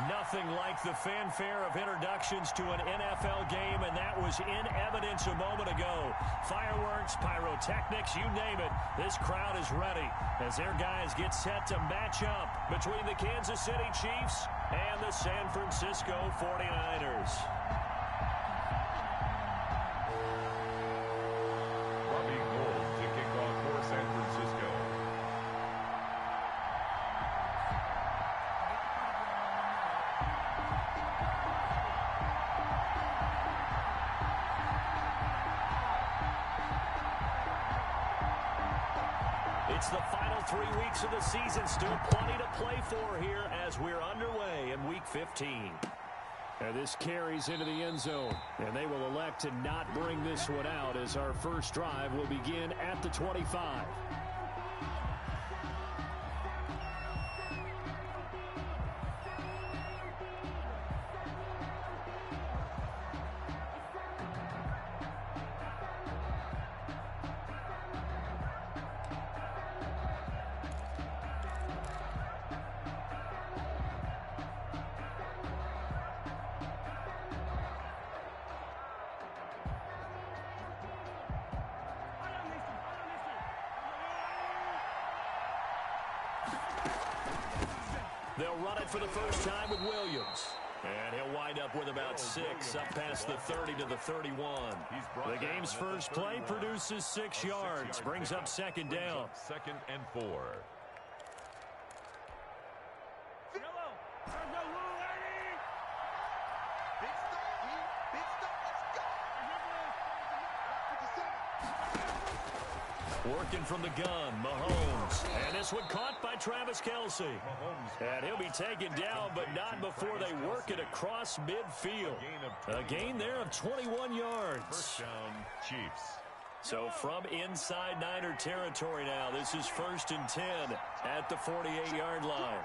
Nothing like the fanfare of introductions to an NFL game, and that was in evidence a moment ago. Fireworks, pyrotechnics, you name it. This crowd is ready as their guys get set to match up between the Kansas City Chiefs and the San Francisco 49ers. It's the final 3 weeks of the season. Still plenty to play for here as we're underway in Week 15. And this carries into the end zone. And they will elect to not bring this one out as our first drive will begin at the 25. They'll run it for the first time with Williams. And he'll wind up with about 6 up past the 30 to the 31. The game's first play produces 6 yards. Brings up second down. 2nd and 4. Working from the gun, Mahomes. And this one caught by Travis Kelce. And he'll be taken down, but not before they work it across midfield. A gain there of 21 yards. First down, Chiefs. So from inside Niner territory now, this is 1st and 10 at the 48-yard line.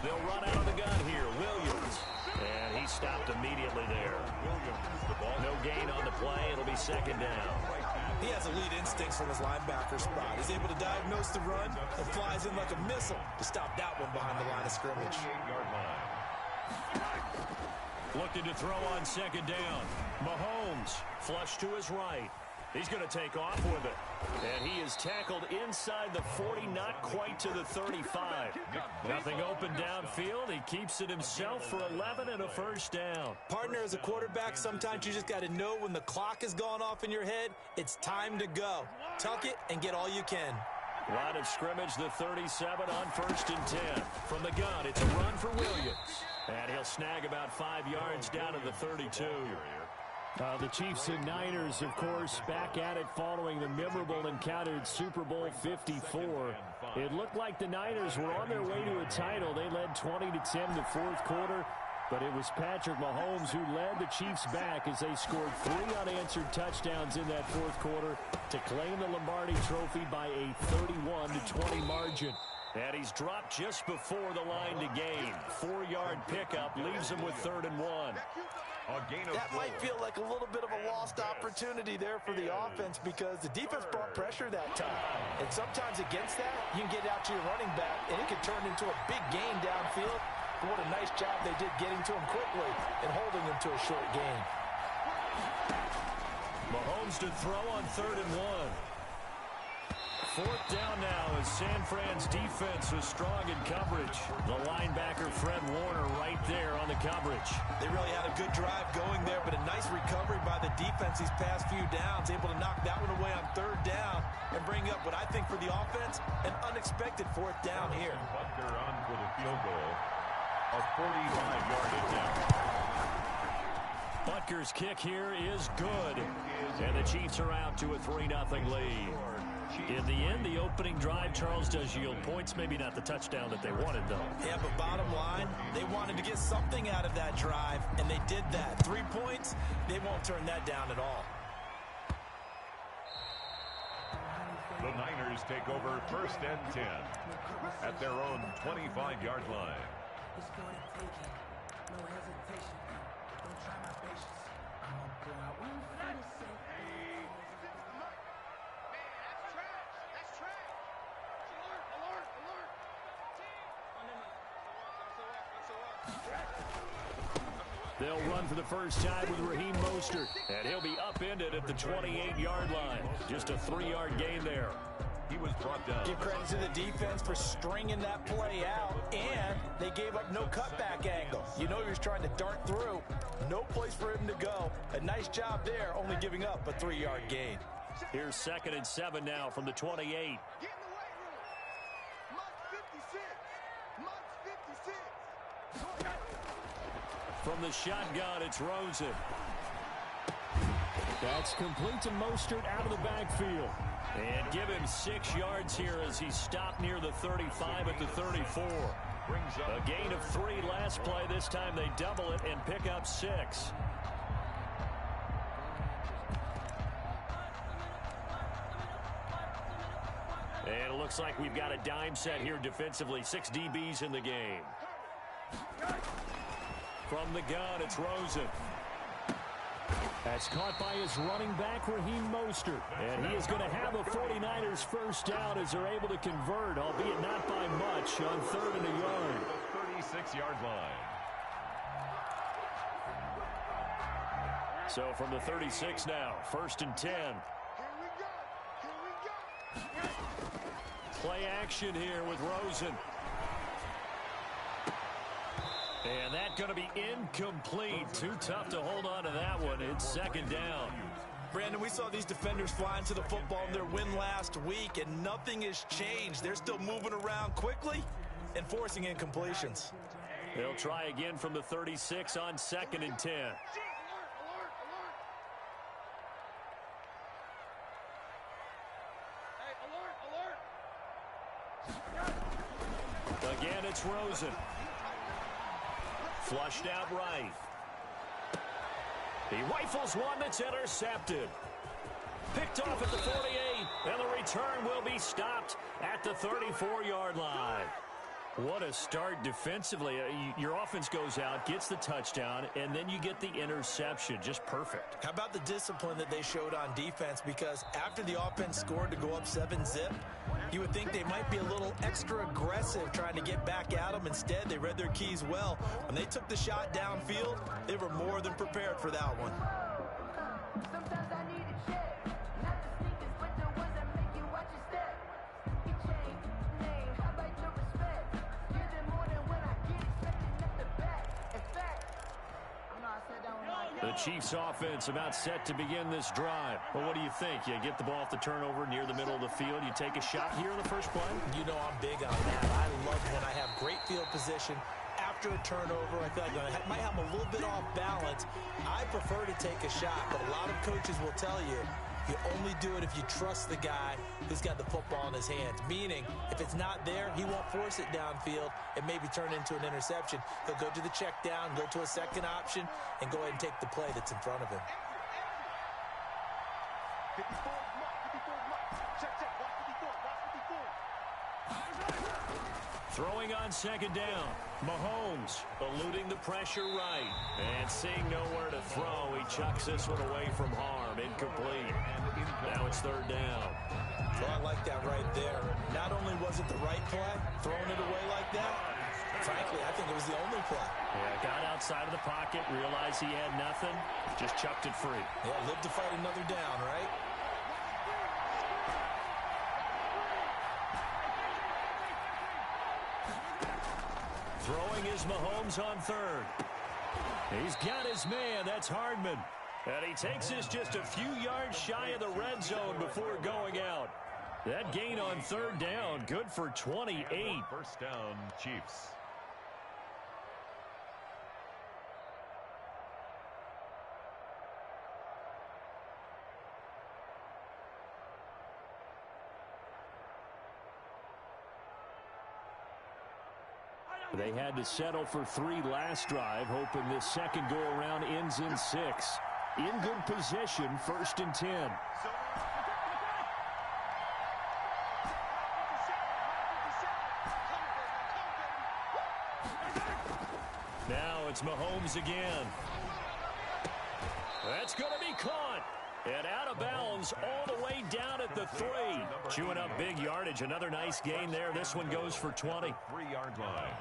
They'll run out of the gun here. Williams. And he stopped immediately there. No gain on the play. It'll be second down. He has elite instincts from his linebacker spot. He's able to diagnose the run and flies in like a missile to stop that one behind the line of scrimmage. Looking to throw on second down. Mahomes flush to his right. He's going to take off with it. And he is tackled inside the 40, not quite to the 35. Nothing open downfield. He keeps it himself for 11 and a first down. Partner, as a quarterback, sometimes you just got to know when the clock has gone off in your head, it's time to go. Tuck it and get all you can. Line of scrimmage, the 37 on 1st and 10. From the gun, it's a run for Williams. And he'll snag about 5 yards down to the 32. The Chiefs and Niners, of course, back at it following the memorable encounter in Super Bowl 54. It looked like the Niners were on their way to a title. They led 20-10 in the fourth quarter, but it was Patrick Mahomes who led the Chiefs back as they scored 3 unanswered touchdowns in that fourth quarter to claim the Lombardi Trophy by a 31-20 margin. And he's dropped just before the line to gain. 4-yard pickup leaves him with 3rd and 1. That might feel like a little bit of a lost opportunity there for the offense because the defense brought pressure that time. And sometimes against that, you can get out to your running back, and it can turn into a big gain downfield. But what a nice job they did getting to him quickly and holding him to a short gain. Mahomes to throw on 3rd and 1. 4th down now as San Fran's defense was strong in coverage. The linebacker Fred Warner right there on the coverage. They really had a good drive going there, but a nice recovery by the defense these past few downs, able to knock that one away on 3rd down and bring up what I think for the offense, an unexpected 4th down here. Butker on for the field goal, a 45-yard attempt. Butker's kick here is good, and the Chiefs are out to a 3-0 lead. In the end, the opening drive, Charles, does yield points. Maybe not the touchdown that they wanted, though. Yeah, but bottom line, they wanted to get something out of that drive, and they did that. 3 points, they won't turn that down at all. The Niners take over 1st and 10 at their own 25-yard line. It's going to take it. No hesitation. Don't try my patience. I'm going to pull out one for the sake. They'll run for the first time with Raheem Mostert, and he'll be upended at the 28-yard line. Just a 3-yard gain there. He was brought down. Give credit to the defense for stringing that play out, and they gave up no cutback angle. You know he was trying to dart through. No place for him to go. A nice job there, only giving up a 3-yard gain. Here's 2nd and 7 now from the 28. From the shotgun, it's Rosen. That's complete to Mostert out of the backfield. And give him 6 yards here as he stopped near the 35 at the 34. A gain of 3 last play. This time they double it and pick up 6. And it looks like we've got a dime set here defensively. 6 DBs in the game. From the gun, it's Rosen. That's caught by his running back, Raheem Mostert. And he is going to have a 49ers first down as they're able to convert, albeit not by much, on 3rd and a yard. The 36-yard line. So from the 36 now, 1st and 10. Play action here with Rosen. And that's going to be incomplete. Too tough to hold on to that one. It's 2nd down. Brandon, we saw these defenders flying to the football in their win last week, and nothing has changed. They're still moving around quickly and forcing incompletions. They'll try again from the 36 on 2nd and 10. Again, it's Rosen. Flushed out right. He rifles one that's intercepted. Picked off at the 48, and the return will be stopped at the 34-yard line. What a start defensively. Your offense goes out, gets the touchdown, and then you get the interception. Just perfect. How about the discipline that they showed on defense? Because after the offense scored to go up 7-zip, you would think they might be a little extra aggressive trying to get back at them. Instead, they read their keys well. When they took the shot downfield, they were more than prepared for that one. Sometimes I need a check, not the sneakers, but the ones that make you watch your step. Your chain, name, how about your respect? Give them more than when I get expected at the back. In fact, I know I said that one like The Chiefs offense about set to begin this drive. Well, what do you think? You get the ball off the turnover near the middle of the field. You take a shot here in the first play? You know I'm big on that. I love when I have great field position. After a turnover, I feel like I might have a little bit off balance. I prefer to take a shot, but a lot of coaches will tell you, you only do it if you trust the guy who's got the football in his hands. Meaning, if it's not there, he won't force it downfield and maybe turn into an interception. He'll go to the check down, go to a second option, and go ahead and take the play that's in front of him. Throwing on 2nd down. Mahomes eluding the pressure right. And seeing nowhere to throw, he chucks this one away from harm. Incomplete. Now it's 3rd down. Well, I like that right there. Not only was it the right play, throwing it away like that, frankly, I think it was the only play. Yeah, got outside of the pocket, realized he had nothing, just chucked it free. Yeah, live to fight another down, right? Throwing is Mahomes on 3rd. He's got his man. That's Hardman. And he takes this just a few yards shy of the red zone before going out. That gain on 3rd down, good for 28. First down, Chiefs. They had to settle for 3 last drive, hoping this second go-around ends in 6. In good position, 1st and 10. Now it's Mahomes again. That's going to be caught. And out of bounds all the way down at the 3. Chewing up big yardage. Another nice gain there. This one goes for 20. 3-yard line.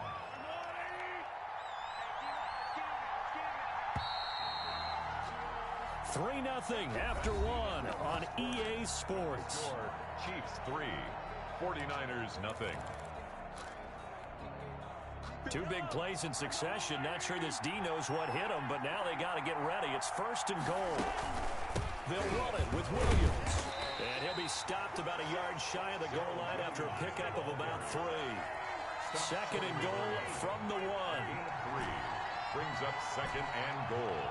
3-0 after one on EA Sports. Chiefs 3, 49ers nothing. Two big plays in succession. Not sure this D knows what hit him, but now they got to get ready. It's 1st and goal. They'll run it with Williams. And he'll be stopped about a yard shy of the goal line after a pickup of about 3. 2nd and goal from the 1. 3 brings up 2nd and goal.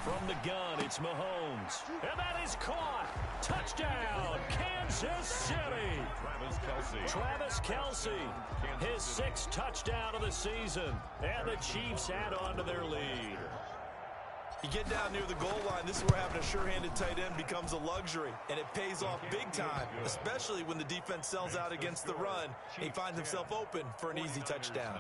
From the gun, it's Mahomes. And that is caught. Touchdown, Kansas City. Travis Kelce, his 6th touchdown of the season. And the Chiefs add on to their lead. You get down near the goal line, this is where having a sure-handed tight end becomes a luxury, and it pays off big time, especially when the defense sells out against the run. He finds himself open for an easy touchdown.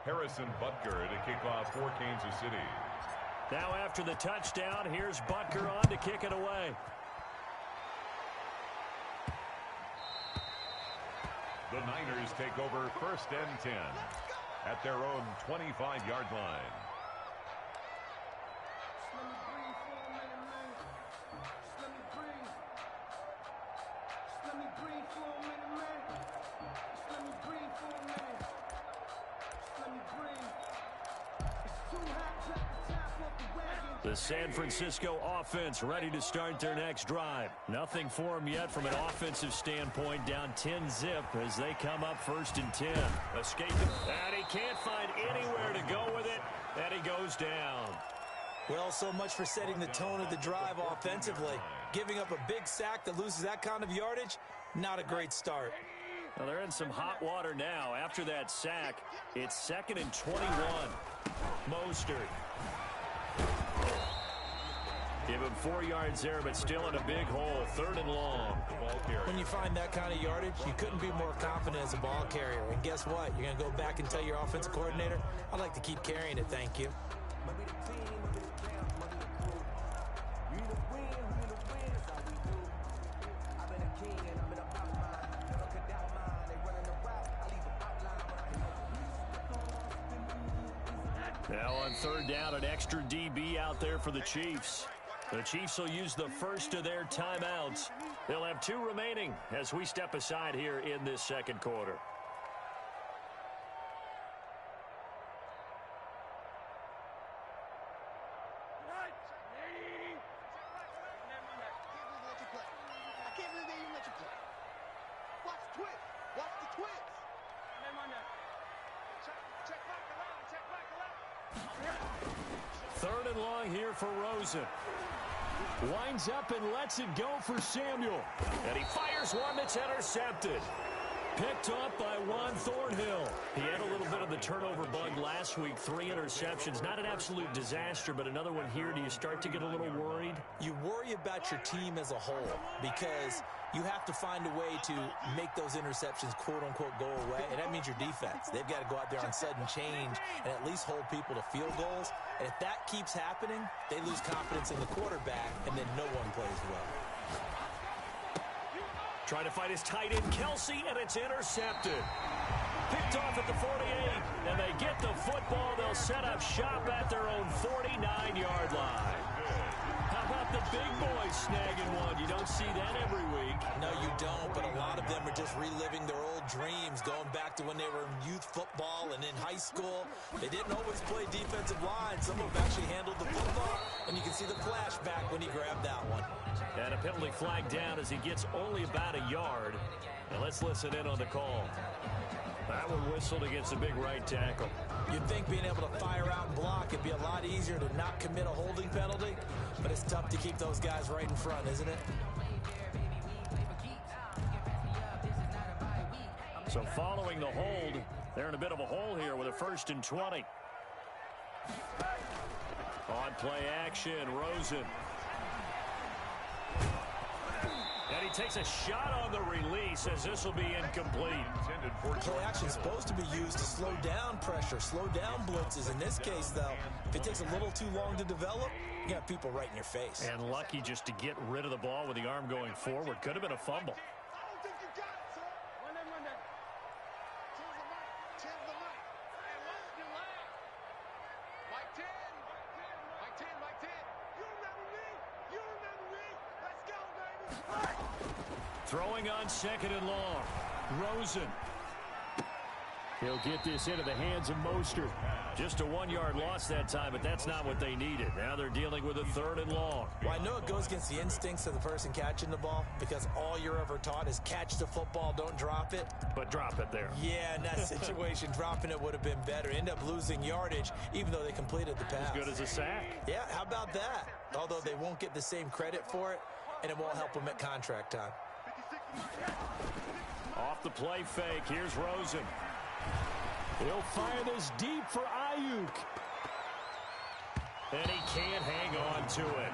Harrison Butker to kick off for Kansas City. Now after the touchdown, here's Butker on to kick it away. The Niners take over 1st and 10 at their own 25-yard line. The San Francisco offense ready to start their next drive. Nothing for them yet from an offensive standpoint, down 10-zip as they come up 1st and 10. Escaping, and he can't find anywhere to go with it, and he goes down. Well, so much for setting the tone of the drive offensively. Giving up a big sack that loses that kind of yardage, not a great start. Well, they're in some hot water now. After that sack, it's 2nd and 21. Mostert. Give him 4 yards there, but still in a big hole. 3rd and long. When you find that kind of yardage, you couldn't be more confident as a ball carrier. And guess what? You're going to go back and tell your offensive coordinator, I'd like to keep carrying it, thank you. Now on 3rd down, an extra DB out there for the Chiefs. The Chiefs will use the first of their timeouts. They'll have 2 remaining as we step aside here in this 2nd quarter. Third and long here for Rosen. Winds up and lets it go for Samuel. And he fires one that's intercepted. Picked up by Juan Thornhill. He had a little bit of the turnover bug last week. 3 interceptions. Not an absolute disaster, but another one here. Do you start to get a little worried? You worry about your team as a whole because you have to find a way to make those interceptions quote-unquote go away, and that means your defense. They've got to go out there on sudden change and at least hold people to field goals. And if that keeps happening, they lose confidence in the quarterback, and then no one plays well. Trying to find his tight end, Kelce, and it's intercepted. Picked off at the 48, and they get the football. They'll set up shop at their own 49-yard line. How about the big boys snagging one? You don't see that every week. No, you don't, but a lot of them are just reliving their old dreams, going back to when they were in youth football and in high school. They didn't always play defensive line. Some of them actually handled the football, and you can see the flashback when he grabbed that one. And a penalty flag down as he gets only about a yard. And let's listen in on the call. That one whistled against a big right tackle. You'd think being able to fire out and block it'd be a lot easier to not commit a holding penalty, but it's tough to keep those guys right in front, isn't it? So following the hold, they're in a bit of a hole here with a 1st and 20. On play action, Rosen. And he takes a shot on the release as this will be incomplete. Play action is supposed to be used to slow down pressure, slow down blitzes. In this case, though, if it takes a little too long to develop, you got people right in your face. And lucky just to get rid of the ball with the arm going forward. Could have been a fumble. Throwing on second and long. Rosen. He'll get this into the hands of Mostert. Just a 1-yard loss that time, but that's not what they needed. Now they're dealing with a 3rd and long. Well, I know it goes against the instincts of the person catching the ball because all you're ever taught is catch the football, don't drop it. But drop it there. Yeah, in that situation, dropping it would have been better. End up losing yardage, even though they completed the pass. As good as a sack. Yeah, how about that? Although they won't get the same credit for it, and it won't help them at contract time. Off the play fake, here's Rosen. He'll fire this deep for Ayuk. And he can't hang on to it.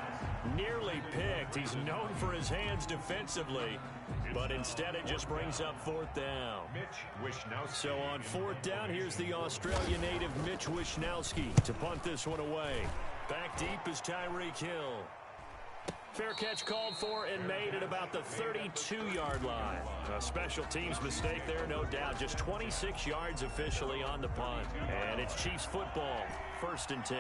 Nearly picked. He's known for his hands defensively, but instead it just brings up 4th down. So on 4th down, here's the Australian native Mitch Wishnowsky to punt this one away. Back deep is Tyreek Hill. Fair catch called for and made at about the 32-yard line. A special teams mistake there, no doubt. Just 26 yards officially on the punt. And it's Chiefs football, 1st and 10.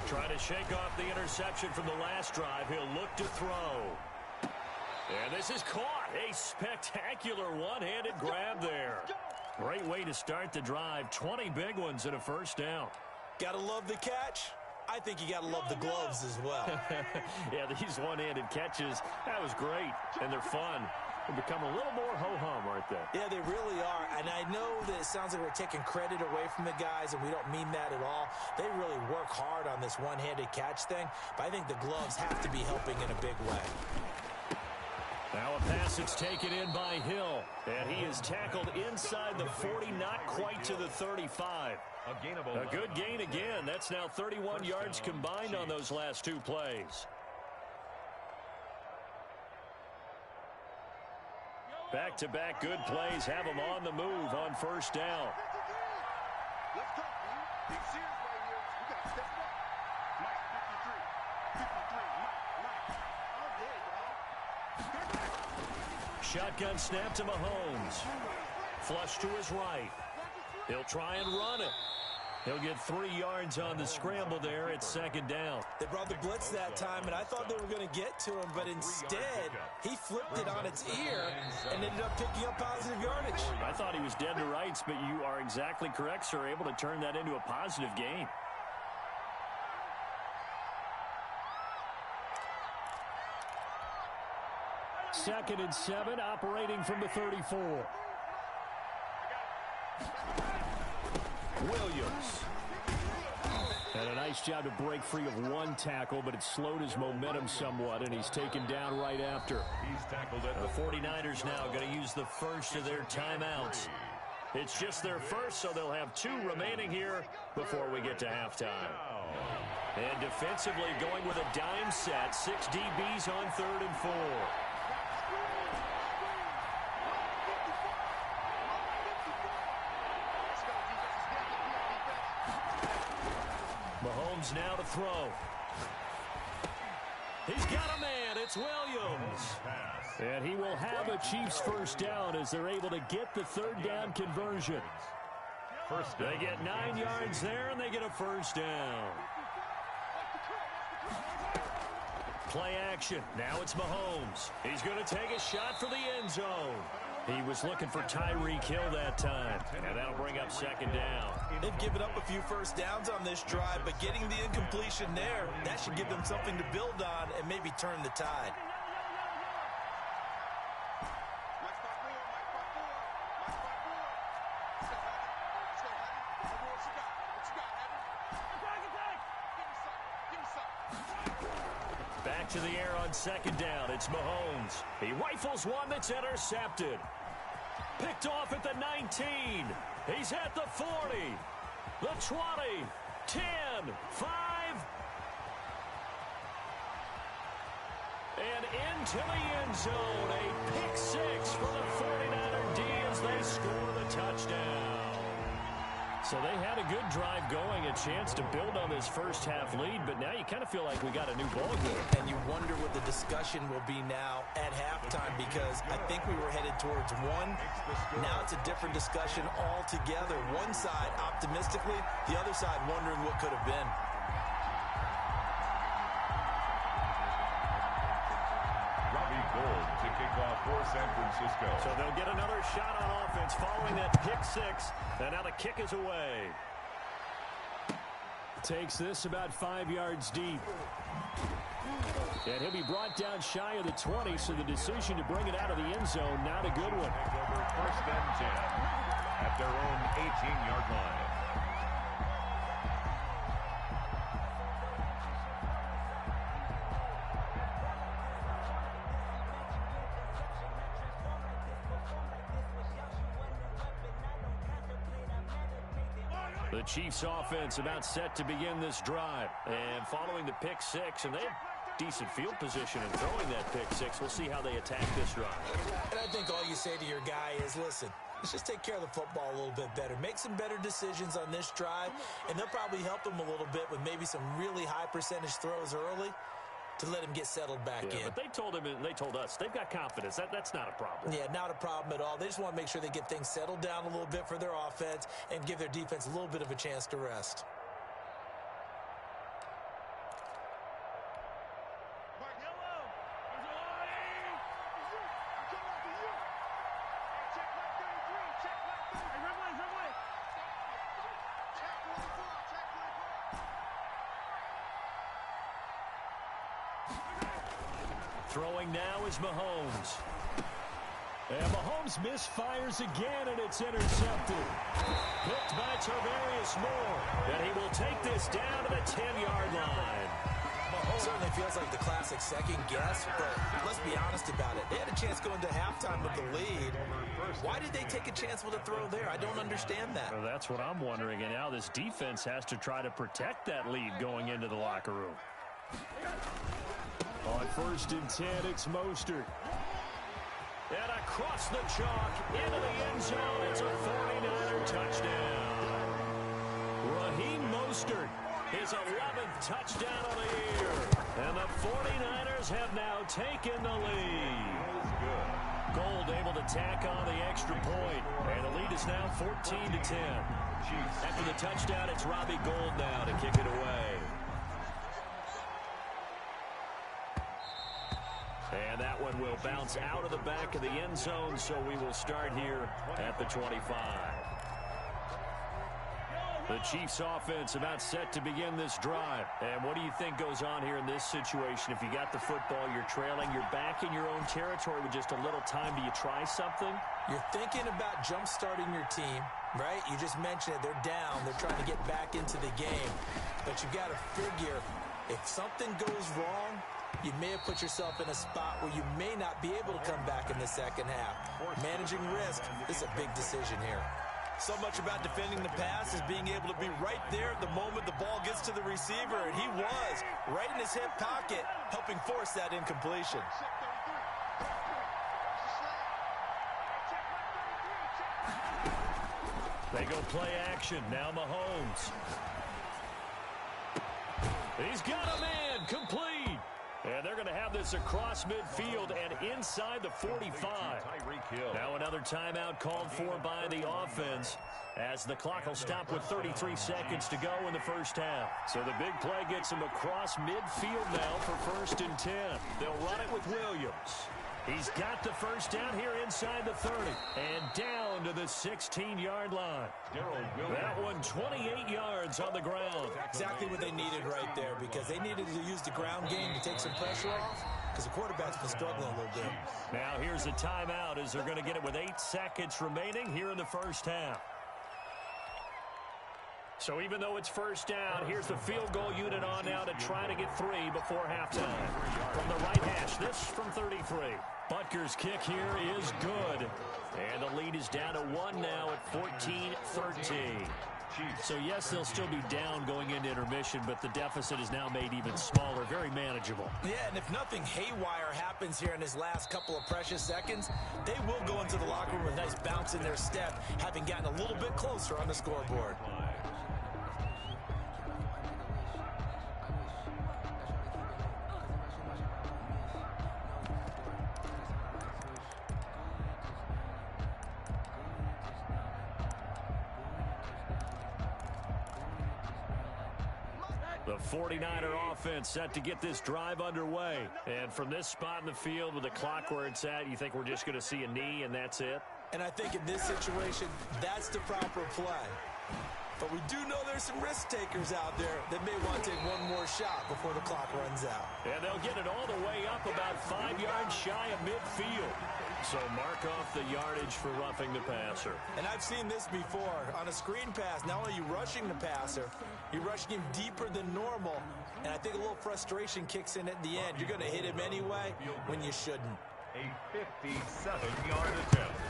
Trying to shake off the interception from the last drive. He'll look to throw. And this is caught. A spectacular one-handed grab there. Great way to start the drive. 20 big ones and a 1st down. Gotta love the catch. I think you gotta love the gloves as well. Yeah, these one-handed catches, that was great. And they're fun. They become a little more ho-hum, aren't they? Yeah, they really are. And I know that it sounds like we're taking credit away from the guys, and we don't mean that at all. They really work hard on this one-handed catch thing, but I think the gloves have to be helping in a big way. Now a pass that's taken in by Hill. And he is tackled inside the 40, not quite to the 35. A good gain again. That's now 31 yards combined on those last 2 plays. Back-to-back good plays have them on the move on 1st down. Shotgun snap to Mahomes. Flush to his right. He'll try and run it. He'll get 3 yards on the scramble there at 2nd down. They brought the blitz that time, and I thought they were going to get to him, but instead, he flipped it on its ear and ended up picking up positive yardage. I thought he was dead to rights, but you are exactly correct, sir. Able to turn that into a positive gain. Second and 7, operating from the 34. Williams. And a nice job to break free of 1 tackle, but it slowed his momentum somewhat, and he's taken down right after. The 49ers now going to use the first of their timeouts. It's just their first, so they'll have 2 remaining here before we get to halftime. And defensively going with a dime set, 6 DBs on 3rd and 4. Mahomes now to throw. He's got a man. It's Williams. And he will have a Chiefs 1st down as they're able to get the 3rd down conversion. They get 9 yards there, and they get a 1st down. Play action. Now it's Mahomes. He's going to take a shot for the end zone. He was looking for Tyreek Hill that time, and that'll bring up 2nd down. They've given up a few 1st downs on this drive, but getting the incompletion there, that should give them something to build on and maybe turn the tide. back to the air on second down. It's Mahomes. He rifles one that's intercepted. Picked off at the 19. He's at the 40. The 20. 10. 5. And into the end zone. A pick six for the 49er D as they score the touchdown. So they had a good drive going, a chance to build on this first half lead, but now you kind of feel like we got a new ball game. And you wonder what the discussion will be now at halftime, because I think we were headed towards one. Now it's a different discussion altogether. One side optimistically, the other side wondering what could have been. To kick off for San Francisco. So they'll get another shot on offense following that pick six. And now the kick is away. Takes this about 5 yards deep. And he'll be brought down shy of the 20, so the decision to bring it out of the end zone, not a good one. First and 10 at their own 18-yard line. The Chiefs offense about set to begin this drive. And following the pick six, and they have decent field position in throwing that pick six. We'll see how they attack this drive. And I think all you say to your guy is, listen, let's just take care of the football a little bit better. Make some better decisions on this drive, and they'll probably help them a little bit with maybe some really high percentage throws early to let him get settled back in. But they told him, and they told us, they've got confidence. That's not a problem. Yeah, not a problem at all. They just want to make sure they get things settled down a little bit for their offense and give their defense a little bit of a chance to rest. Throwing now is Mahomes. And Mahomes misfires again, and it's intercepted. Picked by Tarvarius Moore. And he will take this down to the 10-yard line. Certainly feels like the classic second guess, but let's be honest about it. They had a chance going to halftime with the lead. Why did they take a chance with a throw there? I don't understand that. Well, that's what I'm wondering. And now this defense has to try to protect that lead going into the locker room. On first and 10, it's Mostert. And across the chalk, into the end zone, it's a 49er touchdown. Raheem Mostert, his 11th touchdown of the year. And the 49ers have now taken the lead. Gold able to tack on the extra point. And the lead is now 14-10. After the touchdown, it's Robbie Gould now to kick it away. And that one will bounce out of the back of the end zone, so we will start here at the 25. The Chiefs offense about set to begin this drive. And what do you think goes on here in this situation? If you got the football, you're trailing, you're back in your own territory with just a little time. Do you try something? You're thinking about jump-starting your team, right? You just mentioned it. They're down. They're trying to get back into the game. But you've got to figure, if something goes wrong, you may have put yourself in a spot where you may not be able to come back in the second half. Managing risk is a big decision here. So much about defending the pass is being able to be right there at the moment the ball gets to the receiver, and he was right in his hip pocket, helping force that incompletion. They go play action. Now Mahomes. He's got a man complete. And they're going to have this across midfield and inside the 45. Now another timeout called for by the offense as the clock will stop with 33 seconds to go in the first half. So the big play gets them across midfield now for first and 10. They'll run it with Williams. He's got the first down here inside the 30 and down to the 16-yard line. That one 28 yards on the ground. Exactly what they needed right there, because they needed to use the ground game to take some pressure off, because the quarterback's been struggling a little bit. Now here's a timeout as they're going to get it with 8 seconds remaining here in the first half. So even though it's first down, here's the field goal unit on now to try to get 3 before halftime. From the right hash, this from 33. Butker's kick here is good. And the lead is down to 1 now at 14-13. So, yes, they'll still be down going into intermission, but the deficit is now made even smaller, very manageable. Yeah, and if nothing haywire happens here in his last couple of precious seconds, they will go into the locker room with a nice bounce in their step, having gotten a little bit closer on the scoreboard. The 49er offense set to get this drive underway. And from this spot in the field with the clock where it's at, you think we're just going to see a knee and that's it? And I think in this situation, that's the proper play. But we do know there's some risk takers out there that may want to take one more shot before the clock runs out. And they'll get it all the way up about 5 yards shy of midfield. So mark off the yardage for roughing the passer. And I've seen this before. On a screen pass, not only are you rushing the passer, you're rushing him deeper than normal. And I think a little frustration kicks in at the end. You're going to hit him anyway when you shouldn't. A 57-yard attempt.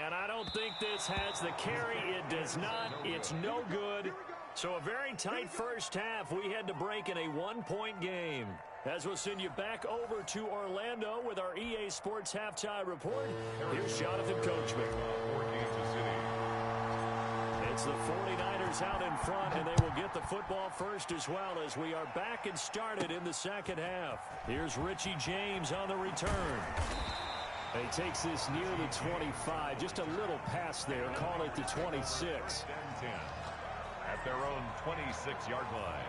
And I don't think this has the carry. It does not. It's no good. So a very tight first half. We had to break in a 1-point game. As we'll send you back over to Orlando with our EA Sports Halftime Report, here's Jonathan Coachman. It's the 49ers out in front, and they will get the football first as well as we are back and started in the second half. Here's Richie James on the return. He takes this near the 25, just a little pass there, call it the 26. At their own 26-yard line.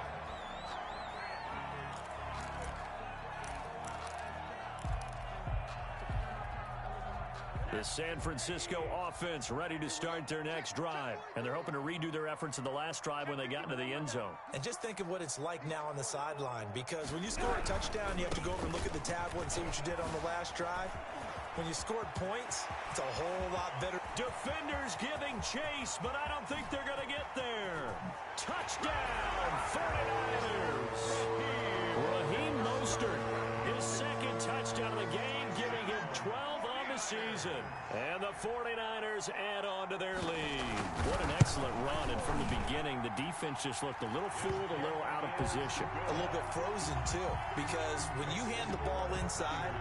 The San Francisco offense ready to start their next drive. And they're hoping to redo their efforts in the last drive when they got into the end zone. And just think of what it's like now on the sideline, because when you score a touchdown, you have to go over and look at the tablet and see what you did on the last drive. When you scored points, it's a whole lot better. Defenders giving chase, but I don't think they're going to get there. Touchdown, 49ers. Raheem Mostert, his second touchdown of the game, giving him 12 on the season. And the 49ers add on to their lead. What an excellent run, and from the beginning, the defense just looked a little fooled, a little out of position. A little bit frozen, too, because when you hand the ball inside,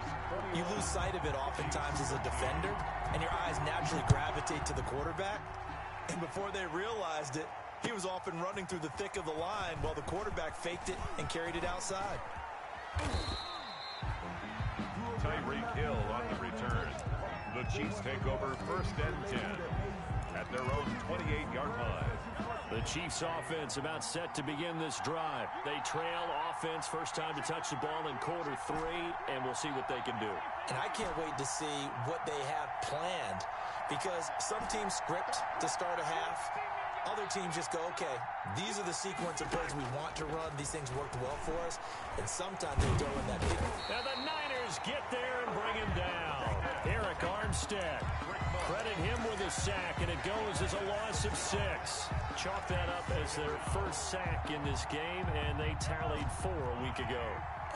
you lose sight of it oftentimes as a defender, and your eyes naturally gravitate to the quarterback. And before they realized it, he was off and running through the thick of the line while the quarterback faked it and carried it outside. Tyreek Hill on the return. The Chiefs take over first and 10 at their own 28-yard line. The Chiefs offense about set to begin this drive. They trail offense, first time to touch the ball in quarter 3, and we'll see what they can do. And I can't wait to see what they have planned, because some teams script to start a half. Other teams just go, okay, these are the sequence of plays we want to run. These things worked well for us. And sometimes they throw in that big. Now the Niners get there and bring him down. Eric Armstead. Credit him with a sack, and it goes as a loss of 6. Chalk that up as their first sack in this game, and they tallied 4 a week ago.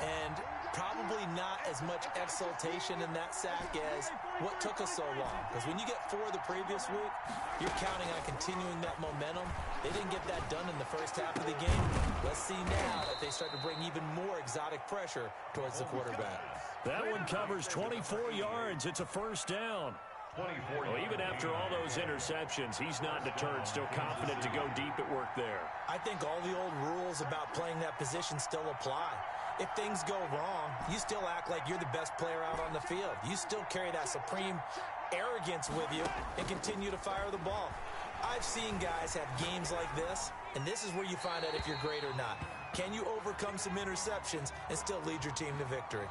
And probably not as much exultation in that sack as what took us so long. Because when you get 4 the previous week, you're counting on continuing that momentum. They didn't get that done in the first half of the game. Let's see now if they start to bring even more exotic pressure towards the quarterback. That one covers 24 yards. It's a first down. Well, even after all those interceptions, he's not deterred, still confident to go deep at work there. I think all the old rules about playing that position still apply. If things go wrong, you still act like you're the best player out on the field. You still carry that supreme arrogance with you and continue to fire the ball. I've seen guys have games like this, and this is where you find out if you're great or not. Can you overcome some interceptions and still lead your team to victory?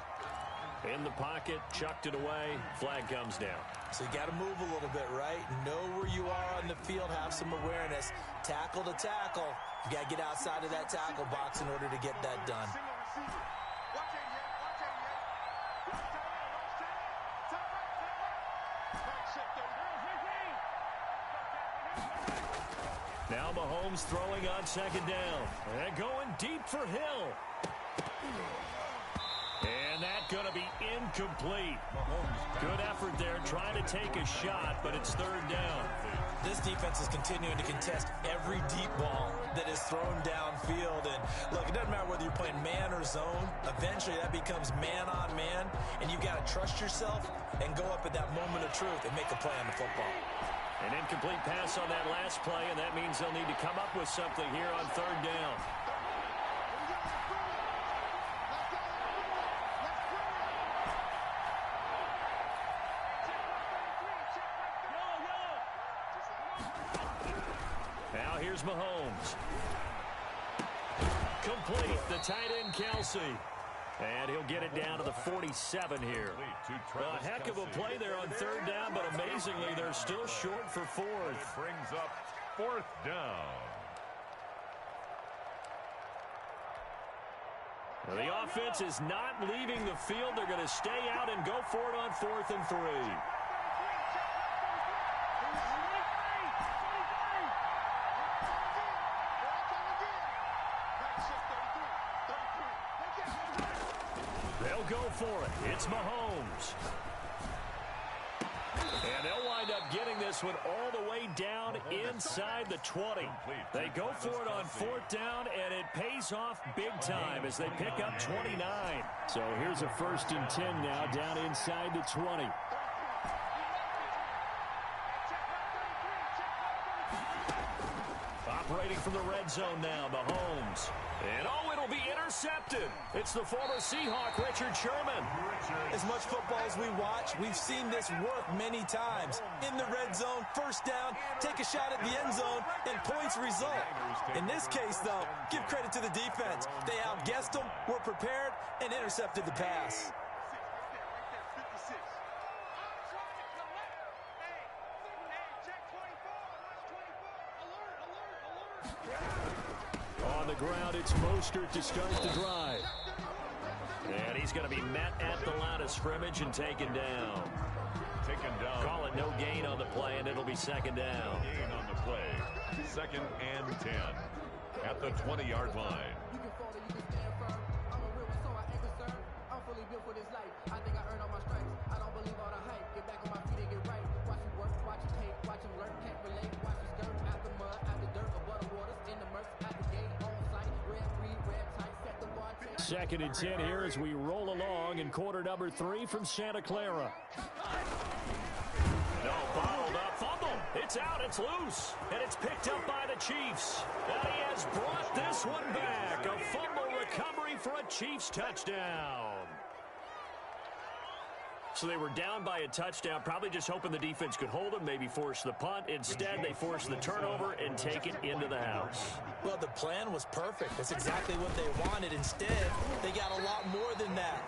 In the pocket, chucked it away, flag comes down. So you got to move a little bit, right? Know where you are on the field, have some awareness. Tackle to tackle. You got to get outside of that tackle box in order to get that done. Mahomes throwing on second down. And going deep for Hill. And that's going to be incomplete. Good effort there trying to take a shot, but it's third down. This defense is continuing to contest every deep ball that is thrown downfield. And look, it doesn't matter whether you're playing man or zone. Eventually that becomes man on man, and you've got to trust yourself and go up at that moment of truth and make a play on the football. An incomplete pass on that last play, and that means they'll need to come up with something here on third down. Now here's Mahomes. Complete, the tight end Kelsey. And he'll get it down to the 47 here. A heck of a play there on third down, but amazingly, they're still short for fourth. It brings up fourth down. Well, the offense is not leaving the field. They're going to stay out and go for it on 4th and 3. They'll go for it. It's Mahomes. And they'll wind up getting this one all the way down inside the 20. They go for it on 4th down, and it pays off big time as they pick up 29. So here's a 1st and 10 now down inside the 20. Operating from the red zone now, Mahomes. And oh, it'll be intercepted. It's the former Seahawk, Richard Sherman. As much football as we watch, we've seen this work many times. In the red zone, 1st down, take a shot at the end zone, and points result. In this case, though, give credit to the defense. They outguessed them, were prepared, and intercepted the pass. On the ground, it's Mostert to start the drive. And he's going to be met at the line of scrimmage and taken down. Call it no gain on the play, and it'll be second down. No gain on the play. 2nd and 10 at the 20-yard line. You can fall or you can stand firm. I'm a real one, so I ain't concerned. I'm fully built for this life. I think I earned all my stripes. I don't believe all the hype. Get back on my feet and get right. Watch it work, watch it take, watch him learn, can't relate. Watch it skirt out the mud, out the dirt, above the waters, in the murks, out the gate, on site. Red, green, red, tight, set the bar. 2nd and 10 here as we roll along in quarter number 3 from Santa Clara. No, bottled up, fumble. It's out, it's loose, and it's picked up by the Chiefs. And he has brought this one back. A fumble recovery for a Chiefs touchdown. So they were down by a touchdown, probably just hoping the defense could hold them, maybe force the punt. Instead, they forced the turnover and take it into the house. Well, the plan was perfect. That's exactly what they wanted. Instead, they got a lot more than that.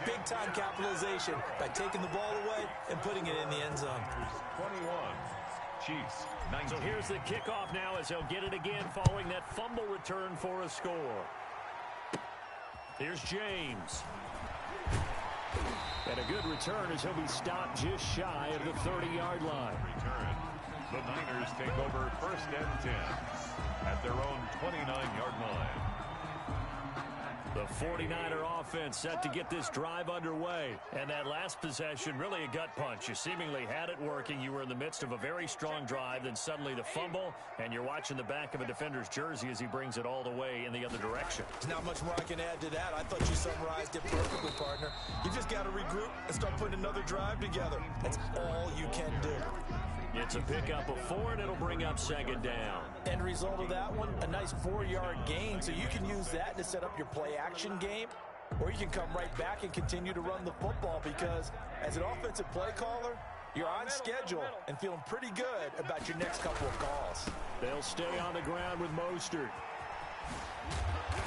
Big-time capitalization by taking the ball away and putting it in the end zone. 21. Chiefs, 19. So here's the kickoff now as they'll get it again following that fumble return for a score. Here's James. And a good return as he'll be stopped just shy of the 30-yard line. Return. The Niners take over 1st and 10 at their own 29-yard line. The 49er offense set to get this drive underway. And that last possession, really a gut punch. You seemingly had it working. You were in the midst of a very strong drive. Then suddenly the fumble, and you're watching the back of a defender's jersey as he brings it all the way in the other direction. There's not much more I can add to that. I thought you summarized it perfectly, partner. You just got to regroup and start putting another drive together. That's all you can do. It's a pickup of 4, and it'll bring up second down. End result of that one, a nice 4-yard gain, so you can use that to set up your play-action game, or you can come right back and continue to run the football because as an offensive play caller, you're on schedule and feeling pretty good about your next couple of calls. They'll stay on the ground with Mostert.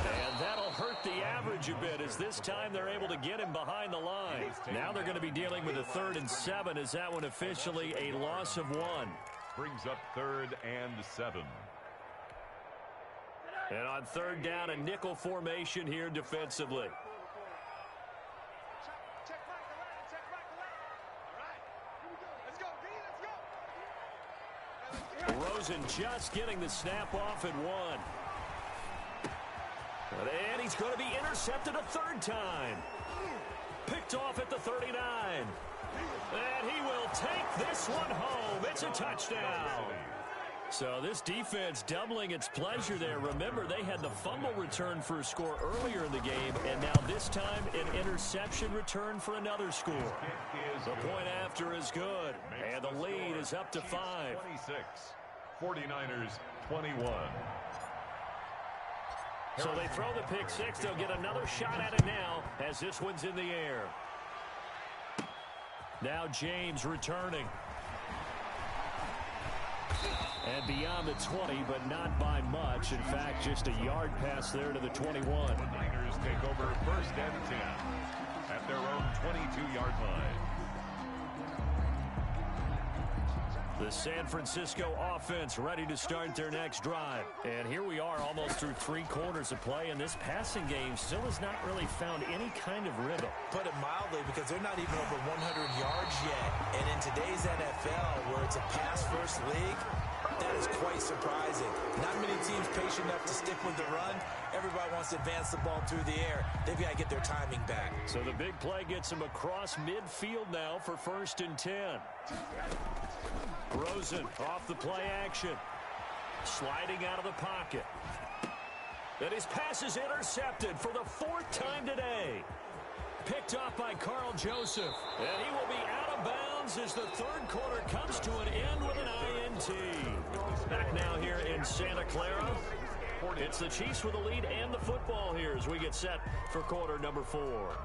And that'll hurt the average a bit as this time they're able to get him behind the line. Now they're going to be dealing with a 3rd and 7 as that one officially a loss of 1. Brings up 3rd and 7. And on 3rd down, a nickel formation here defensively. Rosen just getting the snap off at 1. And he's going to be intercepted a third time. Picked off at the 39. And he will take this one home. It's a touchdown. So this defense doubling its pleasure there. Remember, they had the fumble return for a score earlier in the game, and now this time an interception return for another score. The point after is good, and the lead is up to 5. 26, 49ers 21. So they throw the pick six. They'll get another shot at it now as this one's in the air. Now James returning. And beyond the 20, but not by much. In fact, just a yard pass there to the 21. The Niners take over first and 10 at their own 22-yard line. The San Francisco offense ready to start their next drive. And here we are almost through 3 quarters of play, and this passing game still has not really found any kind of rhythm. Put it mildly, because they're not even over 100 yards yet. And in today's NFL, where it's a pass-first league, that is quite surprising. Not many teams patient enough to stick with the run. Everybody wants to advance the ball through the air. They've got to get their timing back. So the big play gets them across midfield now for first and 10. Rosen off the play action. Sliding out of the pocket. And his pass is intercepted for the 4th time today. Picked off by Carl Joseph. And he will be out of bounds as the 3rd quarter comes to an end with an INT. Back now here in Santa Clara. It's the Chiefs with the lead and the football here as we get set for quarter number 4.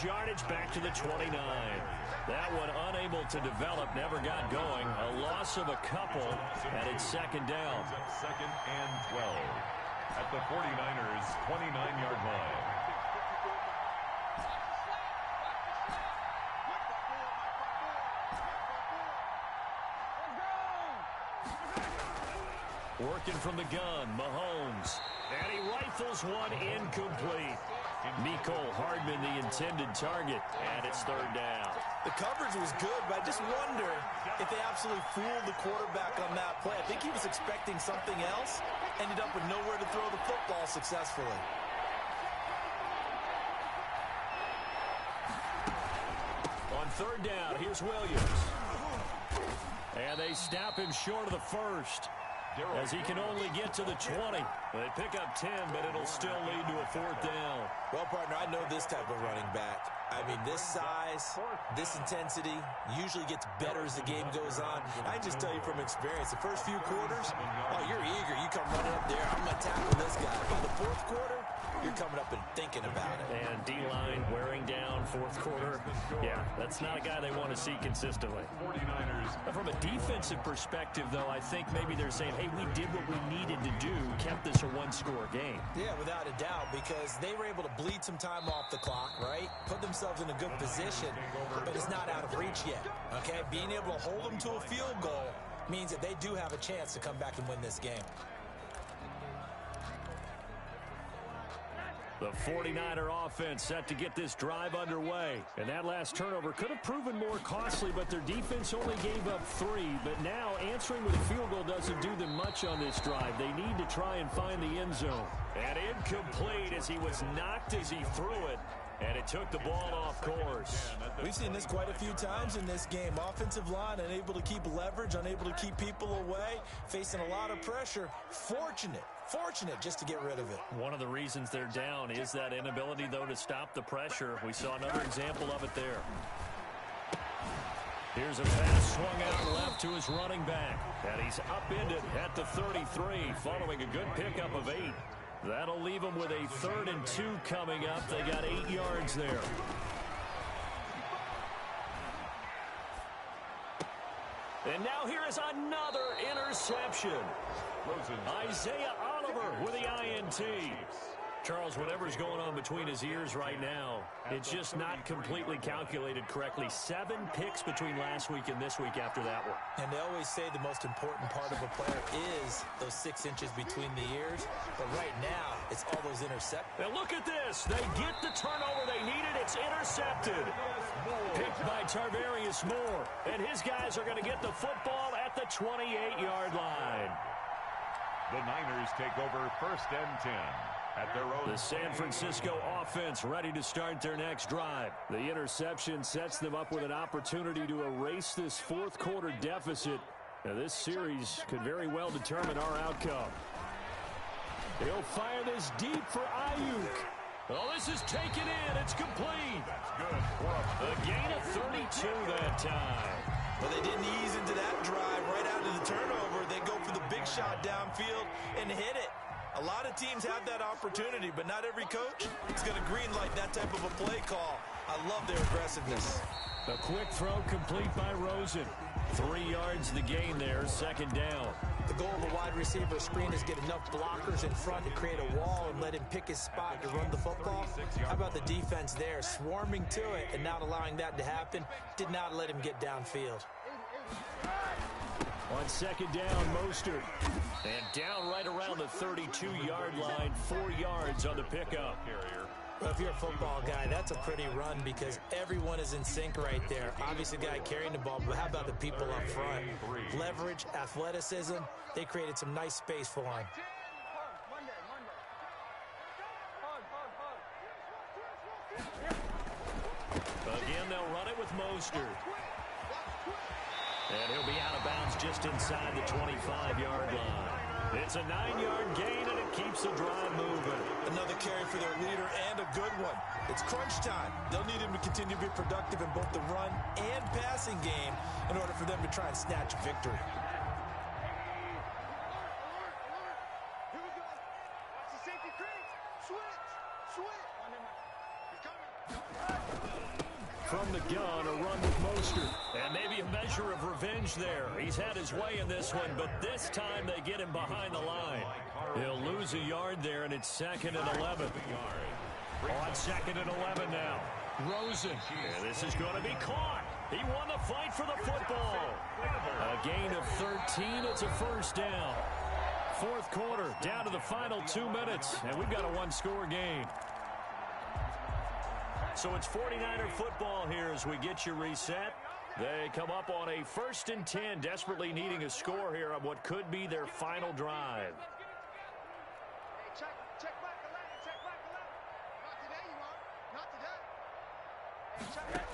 Yardage back to the 29. That one unable to develop, never got going. A loss of a couple, and it's 2nd down. 2nd and 12 at the 49ers 29-yard line. Working from the gun, Mahomes. And he rifles one incomplete. Mecole Hardman, the intended target, and it's 3rd down. The coverage was good, but I just wonder if they absolutely fooled the quarterback on that play. I think he was expecting something else, ended up with nowhere to throw the football successfully. On 3rd down, here's Williams. And they snap him short of the 1st. As he can only get to the 20. They pick up 10, but it'll still lead to a 4th down. Well, partner, I know this type of running back. I mean, this size, this intensity usually gets better as the game goes on. I just tell you from experience, the first few quarters, oh, you're eager. You come running up there. I'm going to tackle this guy. By the 4th quarter, you're coming up and thinking about it. And D-line wearing down 4th quarter. Yeah, that's not a guy they want to see consistently. 49ers. From a defensive perspective, though, I think maybe they're saying, hey, we did what we needed to do, kept this a 1-score game. Yeah, without a doubt, because they were able to bleed some time off the clock, right? Put themselves in a good position, but it's not out of reach yet, okay? Being able to hold them to a field goal means that they do have a chance to come back and win this game. The 49er offense set to get this drive underway. And that last turnover could have proven more costly, but their defense only gave up 3. But now answering with a field goal doesn't do them much on this drive. They need to try and find the end zone. And incomplete as he was knocked as he threw it. And it took the ball off course. We've seen this quite a few times in this game. Offensive line unable to keep leverage, unable to keep people away, facing a lot of pressure. Fortunate just to get rid of it. One of the reasons they're down is that inability, though, to stop the pressure. We saw another example of it there. Here's a pass swung out left to his running back. And he's upended at the 33 following a good pickup of 8. That'll leave them with a 3rd and 2 coming up. They got 8 yards there. And now here is another interception. Isaiah Oliver with the INT. Charles, whatever's going on between his ears right now, it's just not completely calculated correctly. 7 picks between last week and this week after that one. And they always say the most important part of a player is those 6 inches between the ears. But right now, it's all those interceptions. Now look at this. They get the turnover they needed. It's intercepted. Picked by Tarvarius Moore. And his guys are going to get the football at the 28-yard line. The Niners take over 1st and 10 at their own. The San Francisco offense ready to start their next drive. The interception sets them up with an opportunity to erase this 4th quarter deficit. Now, this series could very well determine our outcome. He'll fire this deep for Ayuk. Oh, this is taken in. It's complete. A gain of 32 that time. Well, they didn't ease into that drive right out of the turnover. They go for the big shot downfield and hit it. A lot of teams have that opportunity, but not every coach is going to greenlight that type of a play call. I love their aggressiveness. A quick throw complete by Rosen. 3 yards the gain there, 2nd down. The goal of a wide receiver screen is get enough blockers in front to create a wall and let him pick his spot to run the football. How about the defense there, swarming to it and not allowing that to happen? Did not let him get downfield. On 2nd down, Mostert. And down right around the 32-yard line, 4 yards on the pickup. Well, if you're a football guy, that's a pretty run because everyone is in sync right there. Obviously, the guy carrying the ball, but how about the people up front? Leverage, athleticism, they created some nice space for him. Again, they'll run it with Mostert. And he'll be out of bounds just inside the 25-yard line. It's a 9-yard gain, and it keeps the drive moving. Another carry for their leader, and a good one. It's crunch time. They'll need him to continue to be productive in both the run and passing game in order for them to try and snatch a victory. From the gun, a run with Mostert. And maybe a measure of revenge there. He's had his way in this one, but this time they get him behind the line. He'll lose a yard there, and it's 2nd and 11. On 2nd and 11 now. Rosen. And this is going to be caught. He won the fight for the football. A gain of 13. It's a 1st down. 4th quarter, down to the final 2 minutes, and we've got a 1-score game. So it's 49er football here as we get you reset. They come up on a 1st and 10, desperately needing a score here on what could be their final drive. Check back 11, check back 11. Not today, you won't. Not today.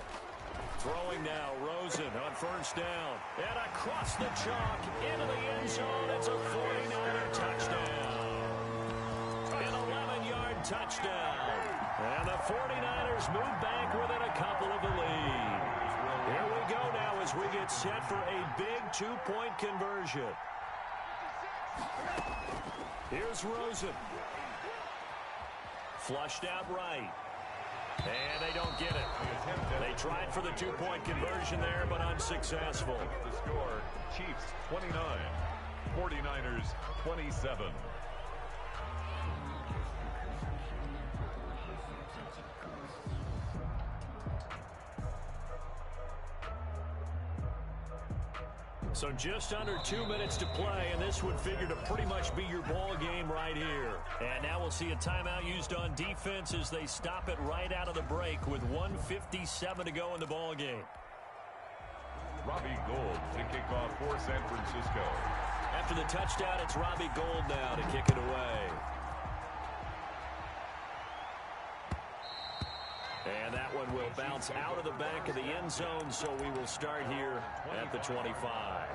Throwing now, Rosen on 1st down. And across the chalk into the end zone. It's a 49er touchdown. An 11-yard touchdown. And the 49ers move back within a couple of the lead. Here we go now as we get set for a big 2-point conversion. Here's Rosen. Flushed out right. And they don't get it. They tried for the 2-point conversion there, but unsuccessful. The score, Chiefs 29, 49ers 27. So just under 2 minutes to play, and this would figure to pretty much be your ball game right here. And now we'll see a timeout used on defense as they stop it right out of the break with 1:57 to go in the ball game. Robbie Gould to kick off for San Francisco. After the touchdown, it's Robbie Gould now to kick it away. And that one will bounce out of the back of the end zone, so we will start here at the 25.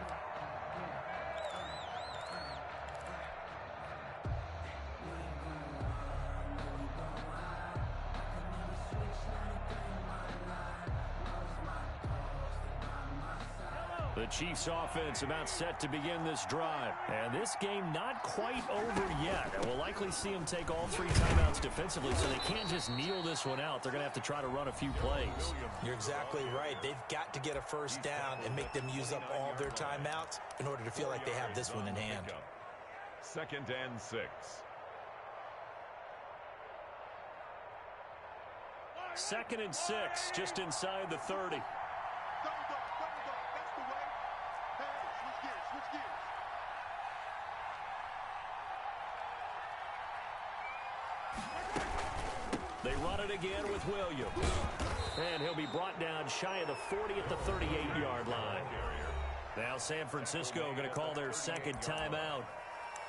The Chiefs offense about set to begin this drive. And this game not quite over yet. And we'll likely see them take all 3 timeouts defensively, so they can't just kneel this one out. They're going to have to try to run a few plays. You're exactly right. They've got to get a 1st down and make them use up all their timeouts in order to feel like they have this one in hand. 2nd and 6. 2nd and 6, just inside the 30. Double dog. That's the way. Hey, switch gears. They run it again with Williams. And he'll be brought down shy of the 40 at the 38-yard line. Now San Francisco going to call their second timeout.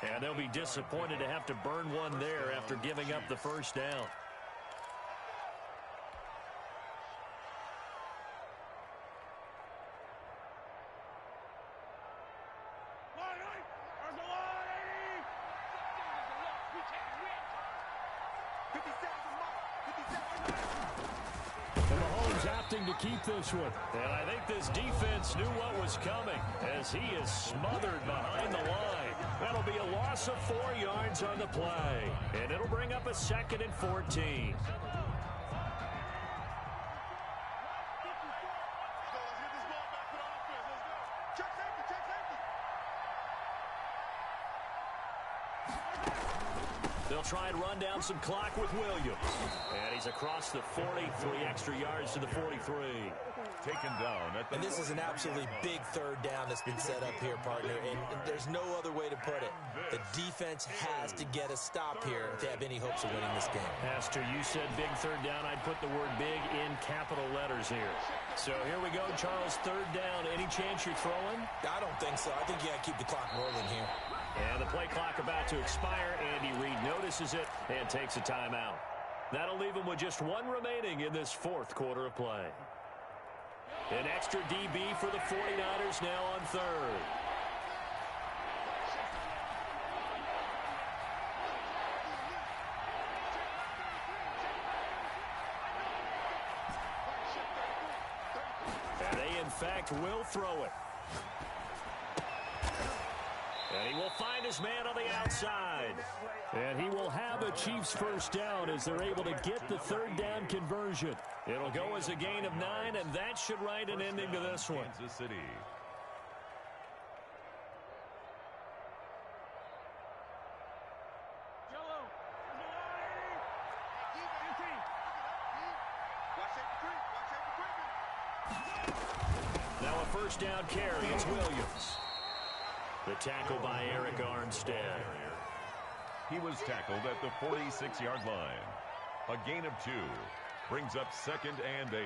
And they'll be disappointed to have to burn one there after giving up the first down. To keep this one. And I think this defense knew what was coming as he is smothered behind the line. That'll be a loss of 4 yards on the play. And it'll bring up a 2nd and 14. They'll try and run down some clock with Williams. And he's across the 40, 3 extra yards to the 43. Taken down at the... And this is an absolutely big third down that's been set up here, partner. And there's no other way to put it. The defense has to get a stop here to have any hopes of winning this game. Pastor, you said big third down. I'd put the word big in capital letters here. So here we go, Charles, third down. Any chance you're throwing? I don't think so. I think you got to keep the clock rolling here. And the play clock about to expire. Andy Reid notices it and takes a timeout. That'll leave him with just 1 remaining in this 4th quarter of play. An extra DB for the 49ers now on 3rd. And they, in fact, will throw it. And he will find his man on the outside. And he will have a Chiefs first down as they're able to get the third down conversion. It'll go as a gain of 9, and that should write an ending to this one. Kansas City. Now a first down carry. It's Williams. The tackle by Eric Armstead. He was tackled at the 46-yard line. A gain of 2 brings up 2nd and 8.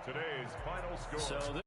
Today's final score.